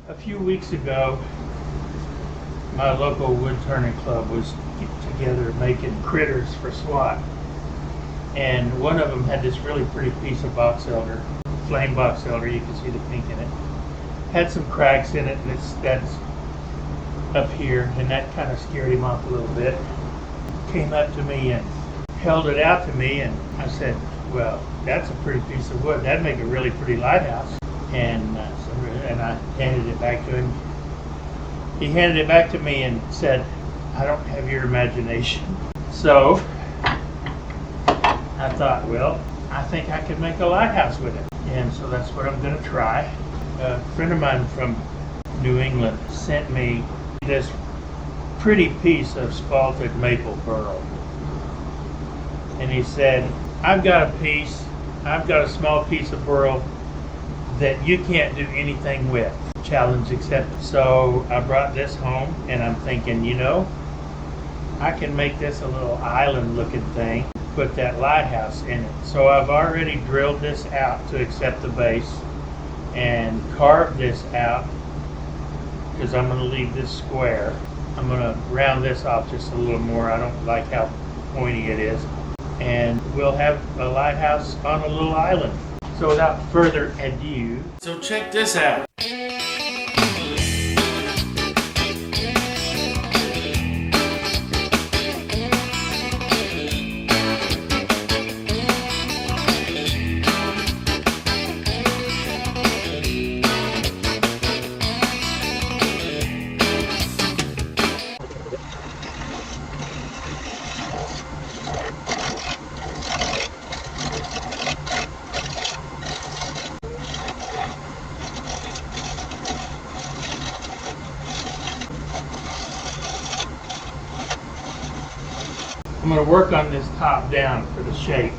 A few weeks ago, my local wood turning club was together making critters for SWAT. And one of them had this really pretty piece of Boxelder, flame Boxelder, you can see the pink in it. Had some cracks in it, and that's up here, and that kind of scared him off a little bit. Came up to me and held it out to me, and I said, well, that's a pretty piece of wood. That'd make a really pretty lighthouse. And I handed it back to him. He handed it back to me and said, I don't have your imagination. So I thought, well, I think I could make a lighthouse with it. And so that's what I'm going to try. A friend of mine from New England sent me this pretty piece of spalted maple burl. And he said, I've got a small piece of burl that you can't do anything with. Challenge accepted. So I brought this home, and I'm thinking, I can make this a little island looking thing, put that lighthouse in it. So I've already drilled this out to accept the base and carved this out because I'm going to leave this square. I'm going to round this off just a little more. I don't like how pointy it is. And we'll have a lighthouse on a little island. So without further ado, so check this out. I'm going to work on this top down for the shape.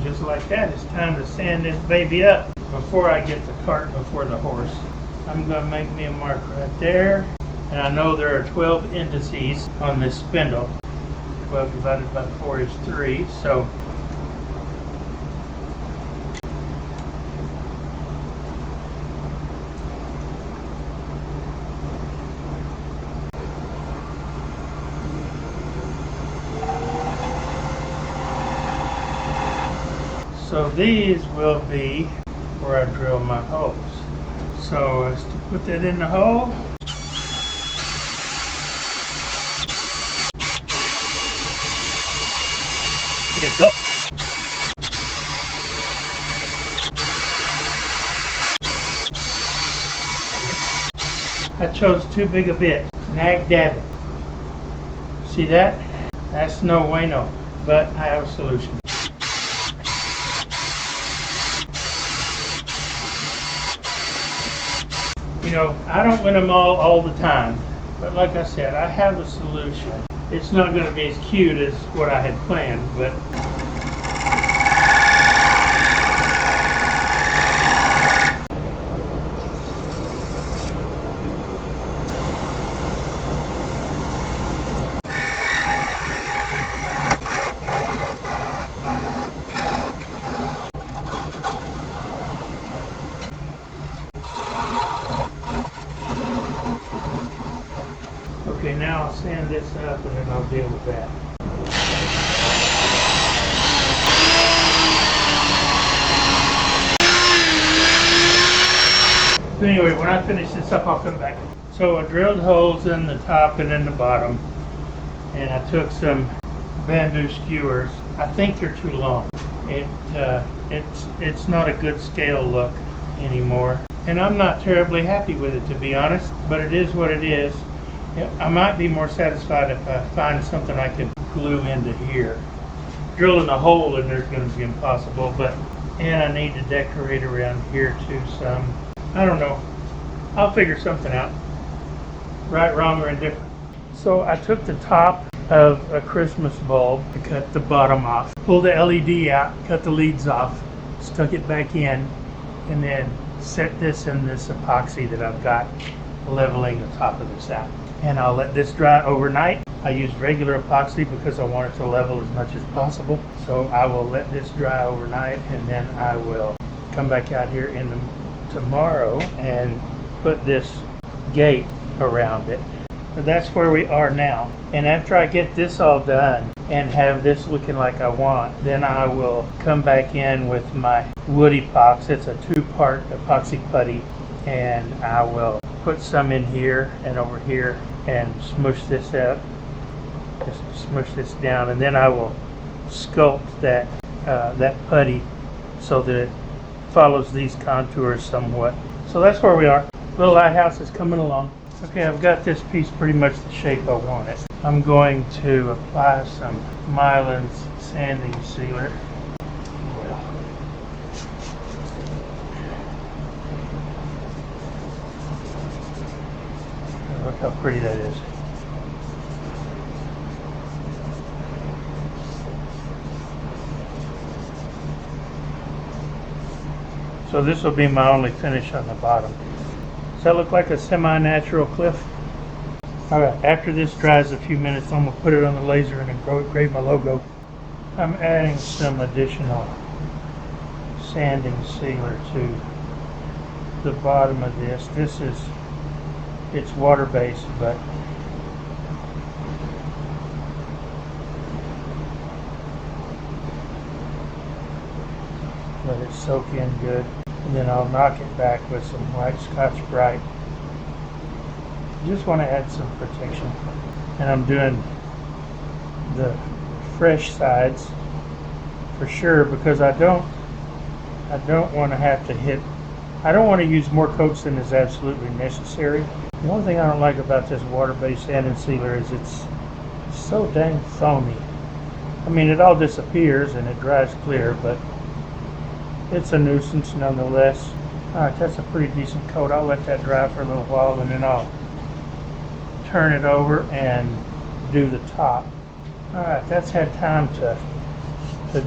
Just like that, it's time to sand this baby up before I get the cart before the horse. I'm going to make me a mark right there. And I know there are 12 indices on this spindle. 12 divided by 4 is 3. So these will be where I drill my holes. So as to put that in the hole, get up. I chose too big a bit. Nag dabbing. See that? That's no way no. But I have a solution. I don't win them all the time, but like I said, I have a solution. It's not going to be as cute as what I had planned, but I'll sand this up and then I'll deal with that. So anyway, when I finish this up, I'll come back. So I drilled holes in the top and in the bottom, and I took some bamboo skewers. I think they're too long. It's not a good scale look anymore, and I'm not terribly happy with it, to be honest, but it is what it is. I might be more satisfied if I find something I can glue into here. Drilling a hole in there's going to be impossible, and I need to decorate around here too some. I don't know. I'll figure something out. Right, wrong, or indifferent. So I took the top of a Christmas bulb to cut the bottom off, pulled the LED out, cut the leads off, stuck it back in, and then set this in this epoxy that I've got, leveling the top of this out. And I'll let this dry overnight. I used regular epoxy because I want it to level as much as possible. So I will let this dry overnight, and then I will come back out here tomorrow and put this gate around it. So that's where we are now. And after I get this all done and have this looking like I want, then I will come back in with my wood epox. It's a 2-part epoxy putty, and I will put some in here and over here and smush this up, just smush this down, and then I will sculpt that putty so that it follows these contours somewhat. So that's where we are. Little lighthouse is coming along. Okay, I've got this piece pretty much the shape I want it. I'm going to apply some Mylan's sanding sealer. Look how pretty that is. So this will be my only finish on the bottom. Does that look like a semi-natural cliff? Alright, after this dries a few minutes, I'm going to put it on the laser and engrave my logo. I'm adding some additional sanding sealer to the bottom of this. It's water-based, but let it soak in good. And then I'll knock it back with some white Scotch Brite. Just want to add some protection. And I'm doing the fresh sides for sure, because I don't want to have to hit. I don't want to use more coats than is absolutely necessary. The only thing I don't like about this water-based sanding sealer is it's so dang foamy. I mean, it all disappears and it dries clear, but it's a nuisance nonetheless. Alright, that's a pretty decent coat. I'll let that dry for a little while, and then I'll turn it over and do the top. Alright, that's had time to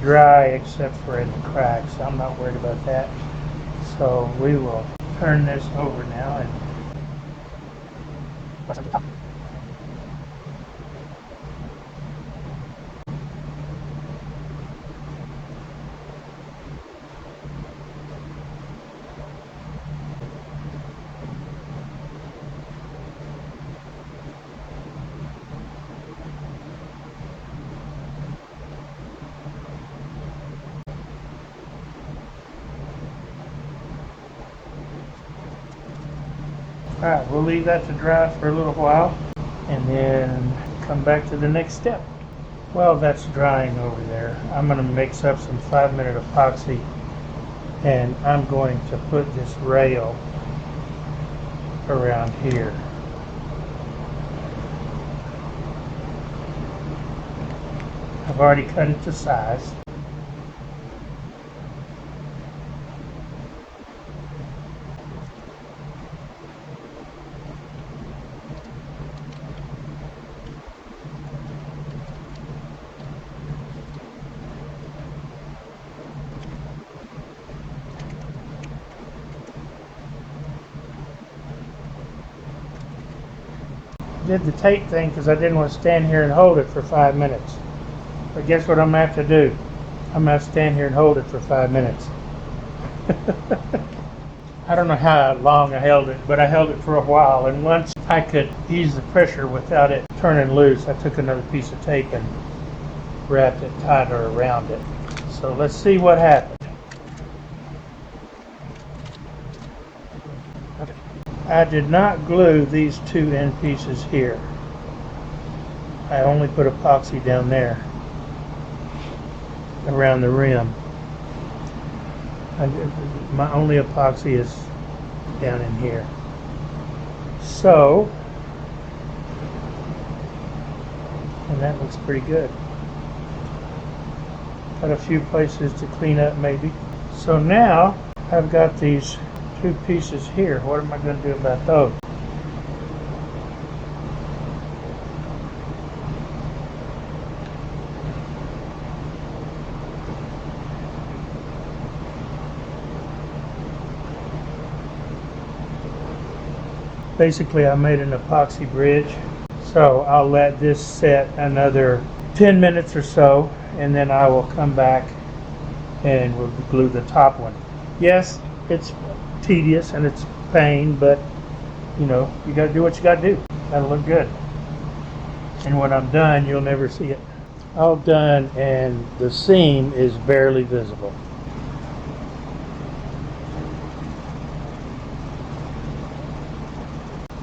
dry except for in the cracks. I'm not worried about that. So we will turn this over now and alright, we'll leave that to dry for a little while and then come back to the next step. Well, that's drying over there. I'm going to mix up some 5-minute epoxy, and I'm going to put this rail around here. I've already cut it to size. Did the tape thing because I didn't want to stand here and hold it for 5 minutes. But guess what I'm going to have to do? I'm going to have to stand here and hold it for 5 minutes. I I don't know how long I held it, but I held it for a while, and once I could ease the pressure without it turning loose, I took another piece of tape and wrapped it tighter around it. So let's see what happened. I did not glue these two end pieces here. I only put epoxy down there around the rim. My only epoxy is down in here. So, and that looks pretty good. Got a few places to clean up maybe. So now I've got these two pieces here. What am I going to do about those? Basically, I made an epoxy bridge, so I'll let this set another 10 minutes or so, and then I will come back and we'll glue the top one. Yes, it's tedious and it's pain, but you know, you got to do what you got to do. That'll look good. And when I'm done, you'll never see it. All done, and the seam is barely visible.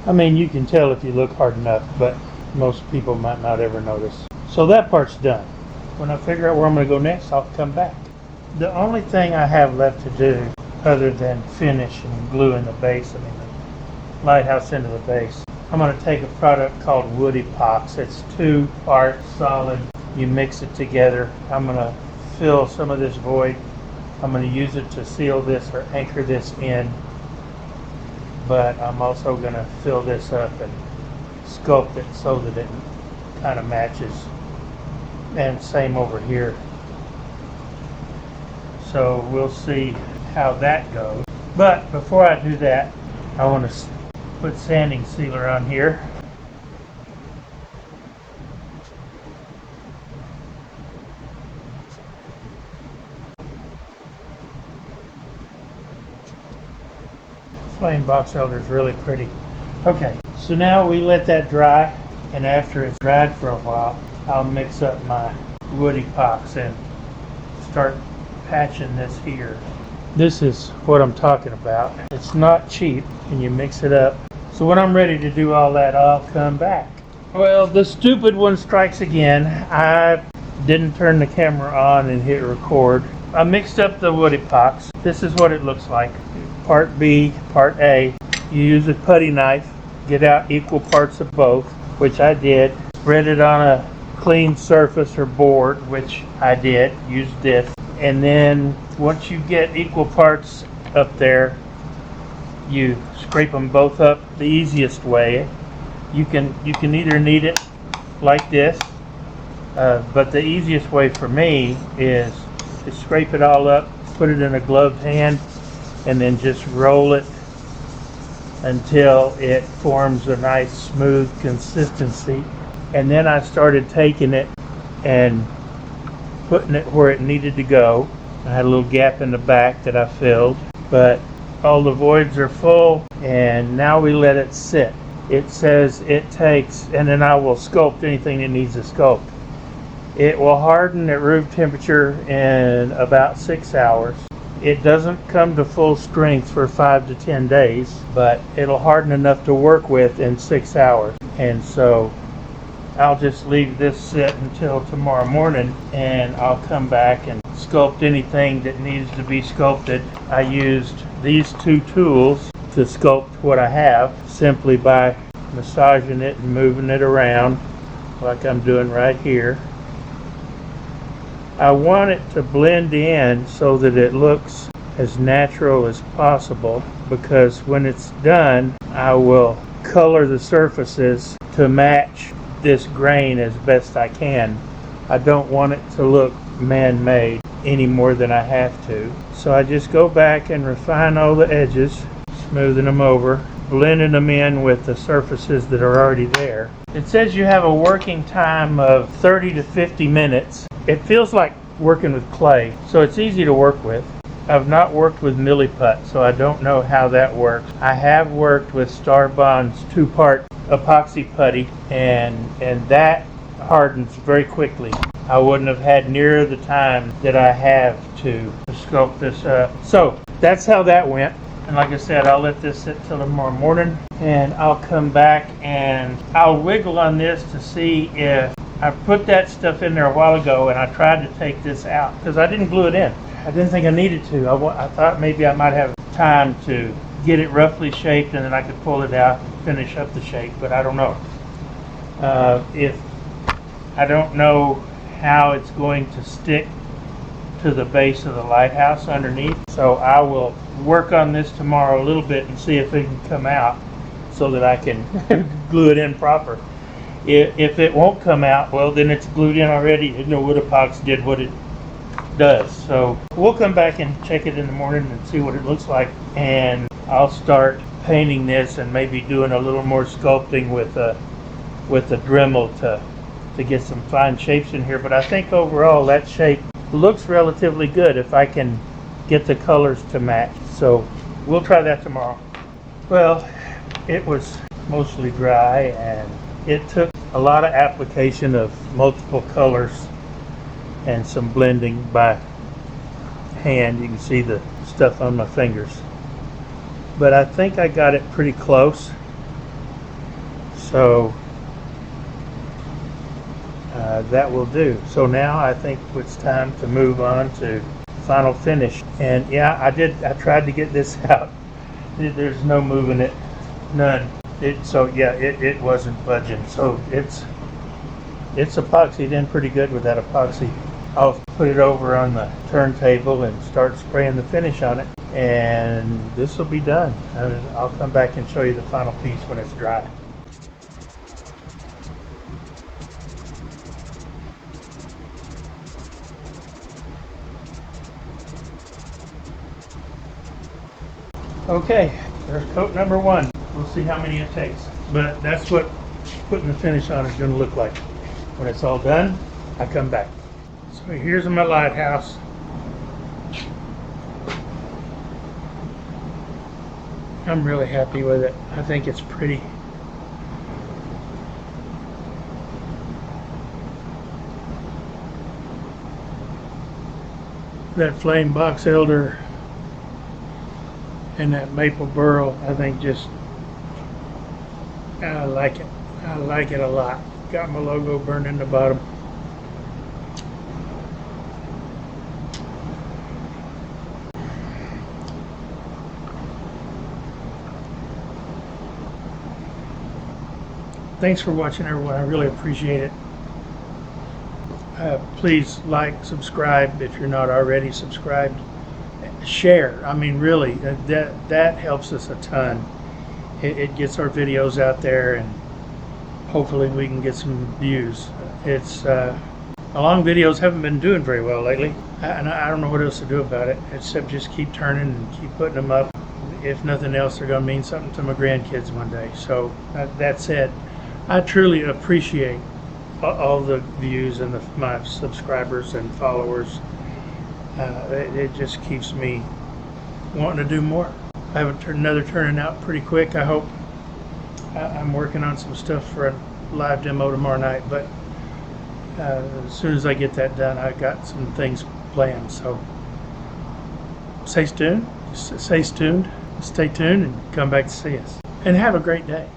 I mean, you can tell if you look hard enough, but most people might not ever notice. So that part's done. When I figure out where I'm going to go next, I'll come back. The only thing I have left to do, other than finish and glue in the base, I mean the lighthouse into the base, I'm going to take a product called Wood Epox. It's 2 parts solid. You mix it together. I'm going to fill some of this void. I'm going to use it to seal this or anchor this in. But I'm also going to fill this up and sculpt it so that it kind of matches. And same over here. So we'll see how that goes. But before I do that, I want to put sanding sealer on here. Plain Boxelder is really pretty. Okay, so now we let that dry, and after it's dried for a while, I'll mix up my Wood Epox and start patching this here. This is what I'm talking about. It's not cheap, and you mix it up. So when I'm ready to do all that, I'll come back. Well, the stupid one strikes again. I didn't turn the camera on and hit record. I mixed up the Wood Epox. This is what it looks like. Part B, part A. You use a putty knife, get out equal parts of both, which I did. Spread it on a clean surface or board, which I did. Use this. And then once you get equal parts up there, you scrape them both up the easiest way. You can either knead it like this, but the easiest way for me is to scrape it all up, put it in a gloved hand, and then just roll it until it forms a nice smooth consistency. And then I started taking it and putting it where it needed to go. I had a little gap in the back that I filled, but all the voids are full, and now we let it sit. It says it takes, and then I will sculpt anything that needs a sculpt. It will harden at room temperature in about 6 hours. It doesn't come to full strength for 5 to 10 days, but it'll harden enough to work with in 6 hours. And so I'll just leave this sit until tomorrow morning, and I'll come back and sculpt anything that needs to be sculpted. I used these 2 tools to sculpt what I have simply by massaging it and moving it around like I'm doing right here. I want it to blend in so that it looks as natural as possible, because when it's done, I will color the surfaces to match this grain as best I can. I don't want it to look man-made any more than I have to. So I just go back and refine all the edges, smoothing them over, blending them in with the surfaces that are already there. It says you have a working time of 30 to 50 minutes. It feels like working with clay, so it's easy to work with. I've not worked with milliput, so I don't know how that works. I have worked with Starbond's 2-part epoxy putty, and that hardens very quickly. I wouldn't have had near the time that I have to sculpt this up. So that's how that went. And like I said, I'll let this sit till tomorrow morning, and I'll come back and I'll wiggle on this to see if I put that stuff in there a while ago, and I tried to take this out because I didn't glue it in. I didn't think I needed to. I thought maybe I might have time to get it roughly shaped, and then I could pull it out and finish up the shape, but I don't know. I don't know how it's going to stick to the base of the lighthouse underneath, so I will work on this tomorrow a little bit and see if it can come out so that I can glue it in proper. If it won't come out, well, then it's glued in already, and the wood epoxy did what it does. So we'll come back and check it in the morning and see what it looks like, and I'll start painting this and maybe doing a little more sculpting with a Dremel to get some fine shapes in here. But I think overall that shape looks relatively good if I can get the colors to match. So we'll try that tomorrow. Well, it was mostly dry, and it took a lot of application of multiple colors and some blending by hand. You can see the stuff on my fingers, but I think I got it pretty close. So that will do. So now I think it's time to move on to final finish. And yeah, I tried to get this out. There's no moving it, none. So yeah, it wasn't budging. So it's epoxied in pretty good with that epoxy. I'll put it over on the turntable and start spraying the finish on it, and this will be done. I'll come back and show you the final piece when it's dry. Okay, there's coat number 1. We'll see how many it takes, but that's what putting the finish on is going to look like. When it's all done, I come back. So here's my lighthouse. I'm really happy with it. I think it's pretty. That flame Boxelder and that maple burl, I think I like it. I like it a lot. Got my logo burned in the bottom. Thanks for watching, everyone. I really appreciate it. Please like, subscribe if you're not already subscribed. Share. I mean, really, that helps us a ton. It gets our videos out there, and hopefully we can get some views. It's long videos haven't been doing very well lately, and I don't know what else to do about it except just keep turning and keep putting them up. If nothing else, they're going to mean something to my grandkids one day. So that said, I truly appreciate all the views and my subscribers and followers. It just keeps me wanting to do more. I have another turning out pretty quick, I hope. I'm working on some stuff for a live demo tomorrow night, but as soon as I get that done, I got some things planned. So stay tuned, and come back to see us. And have a great day.